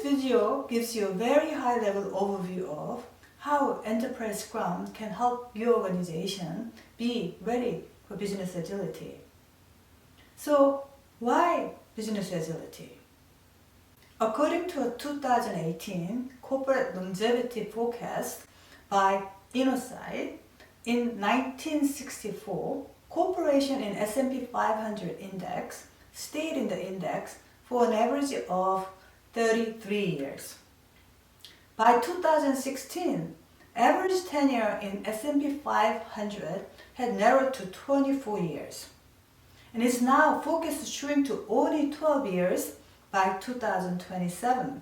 video gives you a very high-level overview of how Enterprise Scrum can help your organization be ready for business agility. So, why business agility? According to a 2018 corporate longevity forecast by Innosight, in 1964, corporations in S&P 500 index stayed in the index for an average of 33 years. By 2016, average tenure in S&P 500 had narrowed to 24 years, and is now focused to shrink to only 12 years by 2027.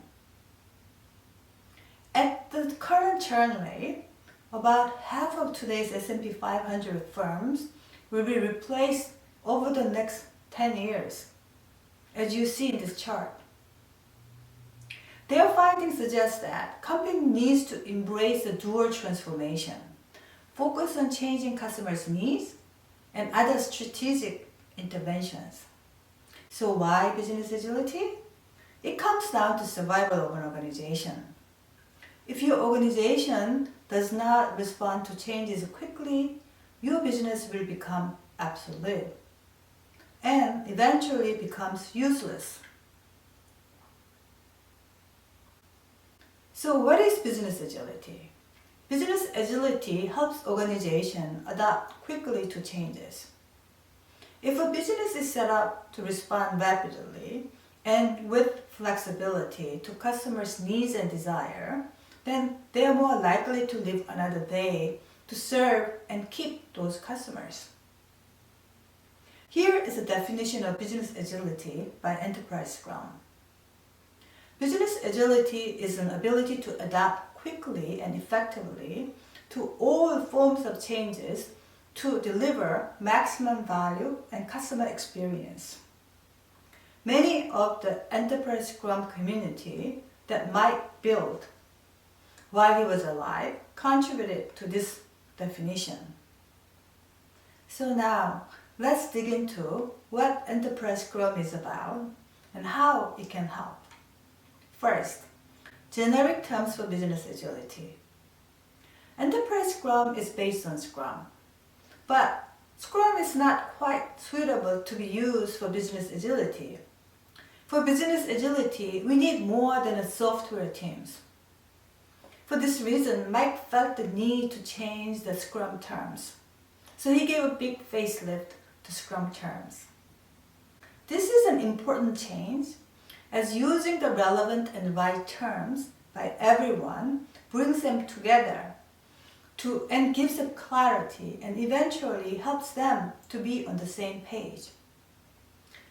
At the current churn rate, about half of today's S&P 500 firms will be replaced over the next 10 years, as you see in this chart. Their findings suggest that company needs to embrace the dual transformation, focus on changing customers' needs and other strategic interventions. So why business agility? It comes down to survival of an organization. If your organization does not respond to changes quickly, your business will become obsolete and eventually becomes useless. So what is business agility? Business agility helps organizations adapt quickly to changes. If a business is set up to respond rapidly and with flexibility to customers' needs and desire, then they are more likely to live another day to serve and keep those customers. Here is a definition of business agility by Enterprise Scrum. Business agility is an ability to adapt quickly and effectively to all forms of changes to deliver maximum value and customer experience. Many of the Enterprise Scrum community that Mike built while he was alive contributed to this definition. So now, let's dig into what Enterprise Scrum is about and how it can help. First, generic terms for business agility. Enterprise Scrum is based on Scrum, but Scrum is not quite suitable to be used for business agility. For business agility, we need more than a software teams. For this reason, Mike felt the need to change the Scrum terms. So he gave a big facelift to Scrum terms. This is an important change, as using the relevant and right terms by everyone brings them together and gives them clarity and eventually helps them to be on the same page.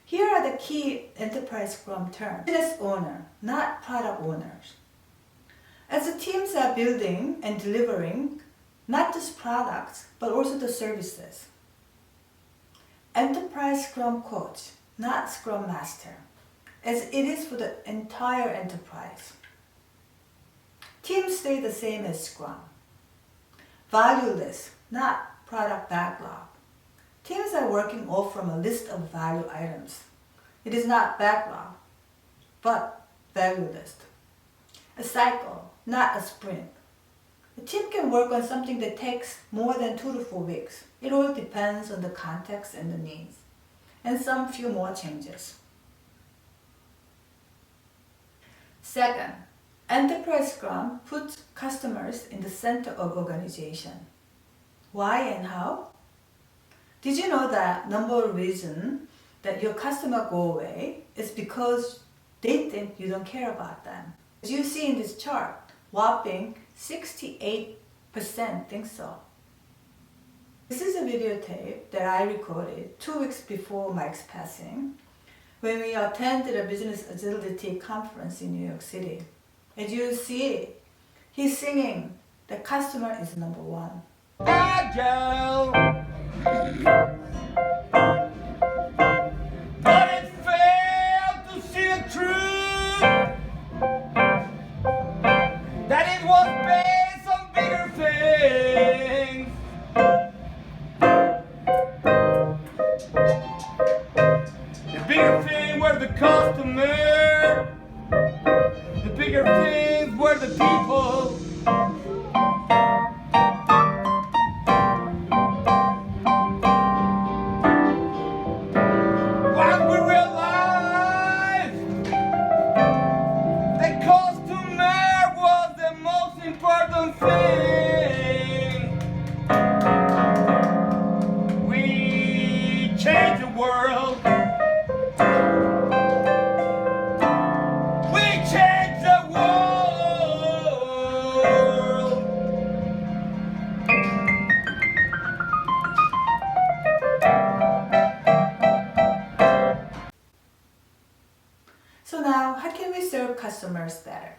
Here are the key Enterprise Scrum terms. Business owner, not product owners. As the teams are building and delivering not just products, but also the services. Enterprise Scrum Coach, not Scrum Master, as it is for the entire enterprise. Teams stay the same as Scrum. Value list, not product backlog. Teams are working off from a list of value items. It is not backlog, but value list. A cycle, not a sprint. A team can work on something that takes more than 2 to 4 weeks. It all depends on the context and the needs, and some few more changes. Second, Enterprise Scrum puts customers in the center of organization. Why and how? Did you know that number one reason that your customer go away is because they think you don't care about them? As you see in this chart, whopping 68% think so. This is a videotape that I recorded 2 weeks before Mike's passing, when we attended a business agility conference in New York City. As you see, he's singing, "The customer is number one." Agile, but it failed to see the truth that it was based on bigger things. The bigger thing was the customer. The bigger customers better.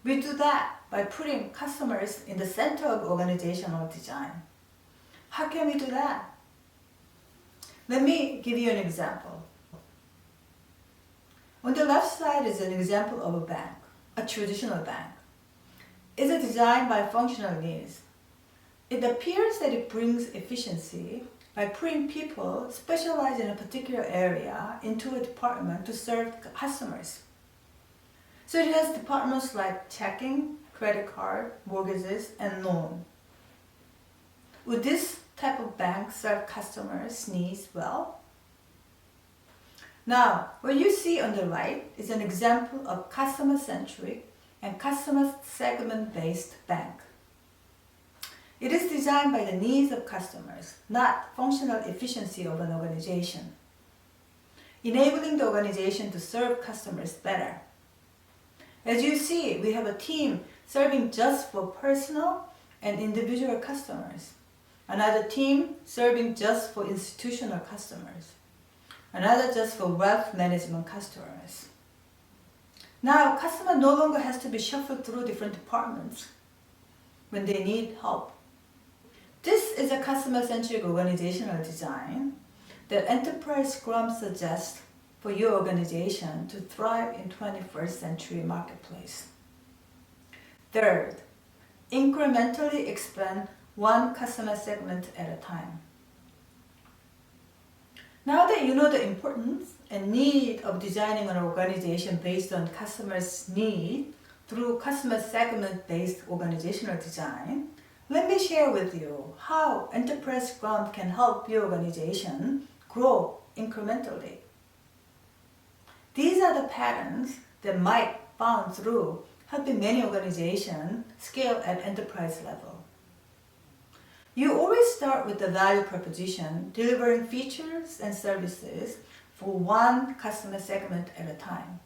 We do that by putting customers in the center of organizational design. How can we do that? Let me give you an example. On the left side is an example of a bank, a traditional bank. It's designed by functional needs. It appears that it brings efficiency by putting people specialized in a particular area into a department to serve customers. So it has departments like checking, credit card, mortgages, and loan. Would this type of bank serve customers' needs well? Now, what you see on the right is an example of customer-centric and customer segment-based bank. It is designed by the needs of customers, not functional efficiency of an organization, enabling the organization to serve customers better. As you see, we have a team serving just for personal and individual customers, another team serving just for institutional customers, another just for wealth management customers. Now, customer no longer has to be shuffled through different departments when they need help. This is a customer-centric organizational design that Enterprise Scrum suggests for your organization to thrive in 21st century marketplace. Third, incrementally expand one customer segment at a time. Now that you know the importance and need of designing an organization based on customers' need through customer segment-based organizational design, let me share with you how Enterprise Scrum can help your organization grow incrementally. These are the patterns that Mike found through helping many organizations scale at enterprise level. You always start with the value proposition, delivering features and services for one customer segment at a time.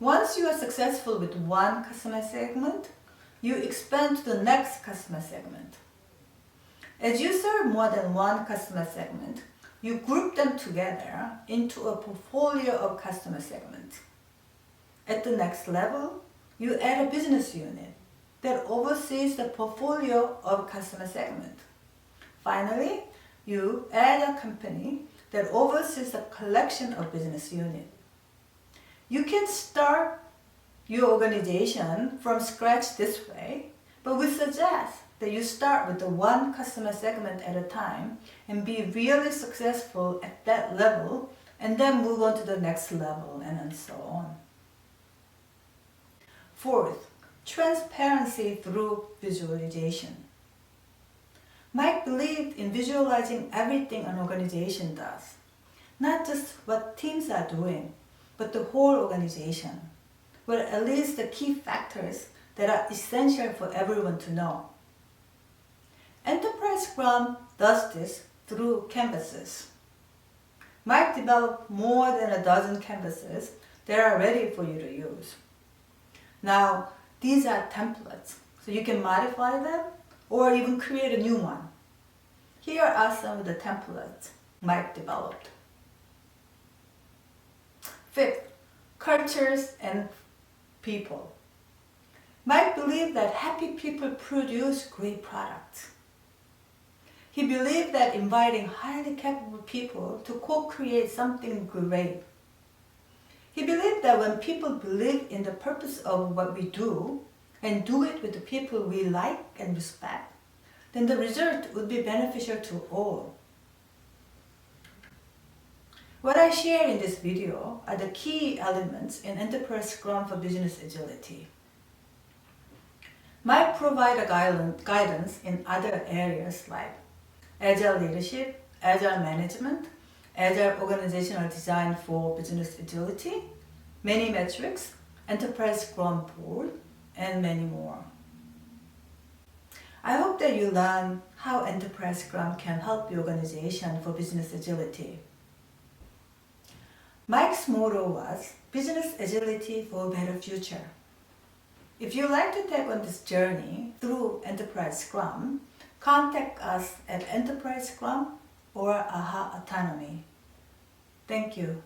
Once you are successful with one customer segment, you expand to the next customer segment. As you serve more than one customer segment, you group them together into a portfolio of customer segments. At the next level, you add a business unit that oversees the portfolio of customer segment. Finally, you add a company that oversees a collection of business units. You can start your organization from scratch this way, but we suggest that you start with the one customer segment at a time and be really successful at that level and then move on to the next level and so on. Fourth, transparency through visualization. Mike believed in visualizing everything an organization does, not just what teams are doing, but the whole organization, or at least the key factors that are essential for everyone to know. Enterprise Scrum does this through canvases. Mike developed more than a dozen canvases that are ready for you to use. Now, these are templates, so you can modify them or even create a new one. Here are some of the templates Mike developed. Fifth, cultures and people. Mike believed that happy people produce great products. He believed that inviting highly capable people to co-create something great. He believed that when people believe in the purpose of what we do and do it with the people we like and respect, then the result would be beneficial to all. What I share in this video are the key elements in Enterprise Scrum for business agility. Mike provided guidance in other areas like agile leadership, agile management, agile organizational design for business agility, many metrics, Enterprise Scrum board, and many more. I hope that you learn how Enterprise Scrum can help your organization for business agility. Mike's motto was business agility for a better future. If you'd like to take on this journey through Enterprise Scrum, contact us at Enterprise Scrum or AHA Autonomy. Thank you.